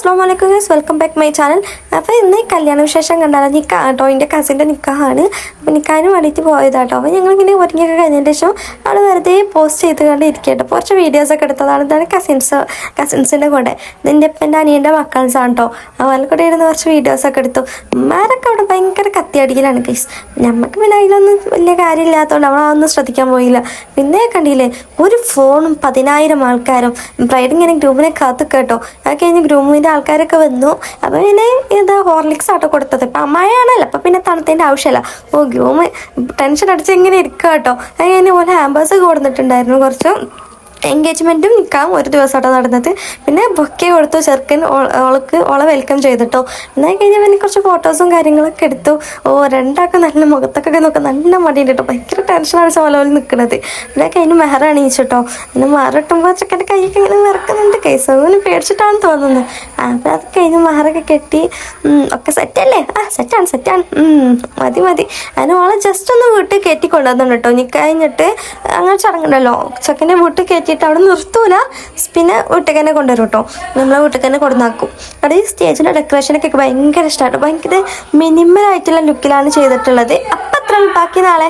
അസ്സലാമു guys, welcome back my channel. അപ്പോൾ ഇന്ന് കല്യാണ വിശേഷം കണ്ടാലോ. നിക്കാ കേട്ടോ, എൻ്റെ കസിൻ്റെ നിക്കാഹാണ്. അപ്പോൾ നിക്കാഹിന് വേണ്ടിയിട്ട് പോയതാട്ടോ. അപ്പോൾ ഞങ്ങളിങ്ങനെ ഒരുങ്ങിയൊക്കെ കഴിഞ്ഞതിന് ശേഷം അവിടെ വെറുതെ പോസ്റ്റ് ചെയ്ത് കണ്ട് ഇരിക്കട്ടോ. കുറച്ച് വീഡിയോസൊക്കെ എടുത്തതാണ്. ഇതാണ് കസിൻസിൻ്റെ കൂടെ. ഇതിൻ്റെ ഇപ്പൻ്റെ അനിയൻ്റെ മക്കൾസാണ് കേട്ടോ. അവരുടെ കൂടെ ഇരുന്ന് കുറച്ച് വീഡിയോസൊക്കെ എടുത്തു. ഉമ്മാരൊക്കെ അവിടെ ഭയങ്കര കത്തിയടിക്കലാണ് ഗൈസ്. നമുക്ക് പിന്നെ അതിലൊന്നും വലിയ കാര്യമില്ലാത്തതുകൊണ്ട് നമ്മളതൊന്നും ശ്രദ്ധിക്കാൻ പോയില്ല. പിന്നെ കണ്ടില്ലേ, ഒരു ഫോണും 10,000 ആൾക്കാരും ബ്രൈഡ് ഇങ്ങനെ ഗ്രൂമിനെ കാത്തു കേട്ടോ. അത് കഴിഞ്ഞ് ഗ്രൂമിൻ്റെ ആൾക്കാരൊക്കെ വന്നു. അപ്പോൾ പിന്നെ ഹോർലിക്സ് ആട്ടോ കൊടുത്തത്. ഇപ്പം അമ്മായാണല്ലോ, അപ്പം പിന്നെ തണുത്തതിൻ്റെ ആവശ്യമില്ല. ഗ്രൂമ് ടെൻഷൻ അടിച്ച് ഇങ്ങനെ ഇരിക്കുക കേട്ടോ. അത് കഴിഞ്ഞ് പോലെ ഹാമ്പേഴ്സ് കൊടുത്തിട്ടുണ്ടായിരുന്നു. കുറച്ച് എൻഗേജ്മെൻറ്റും നിൽക്കാം ഒരു ദിവസമാട്ടോ നടന്നത്. പിന്നെ ബൊക്കെ കൊടുത്തു. ചെറുക്കൻ ഓളെ വെൽക്കം ചെയ്തിട്ടോ. എന്നാൽ കഴിഞ്ഞാൽ പിന്നെ കുറച്ച് ഫോട്ടോസും കാര്യങ്ങളൊക്കെ എടുത്തു. രണ്ടാൾക്കും നല്ല മുഖത്തൊക്കെ നോക്കാൻ നല്ല മടിയുണ്ട് കേട്ടോ. ഭയങ്കര ടെൻഷൻ അടിച്ച പോലെ നിൽക്കുന്നത്. പിന്നെ കഴിഞ്ഞ് മെഹർ അണിയിച്ചിട്ടോ. പിന്നെ മെഹറിട്ടുമ്പോൾ ചെക്കൻ്റെ കൈയൊക്കെ ഇങ്ങനെ വിറക്കുന്നുണ്ട്. കേസ് അങ്ങനെ പേടിച്ചിട്ടാണ് തോന്നുന്നത്. അപ്പോൾ അത് കഴിഞ്ഞ് മെഹറൊക്കെ കെട്ടി ഒക്കെ സെറ്റല്ലേ? സെറ്റാണ് മതി. അതിന് ഓളെ ജസ്റ്റ് ഒന്ന് വീട്ടിൽ കയറ്റി കൊണ്ടുവന്നു കേട്ടോ. കഴിഞ്ഞിട്ട് അങ്ങനെ ചടങ്ങുണ്ടല്ലോ, ചെക്കൻ്റെ വീട്ടിൽ കയറ്റിയിട്ട് അവിടെ നിർത്തൂല. പിന്നെ വീട്ടിൽ തന്നെ കൊണ്ടുവരും കേട്ടോ. നമ്മളെ വീട്ടിൽ തന്നെ കൊണ്ടുവന്നാക്കും. അവിടെ ഈ സ്റ്റേജിൻ്റെ ഡെക്കറേഷനൊക്കെ ഭയങ്കര ഇഷ്ടമാണ്. ഭയങ്കര മിനിമലായിട്ടുള്ള ലുക്കിലാണ് ചെയ്തിട്ടുള്ളത്. അപ്പം അത്ര ബാക്കി നാളെ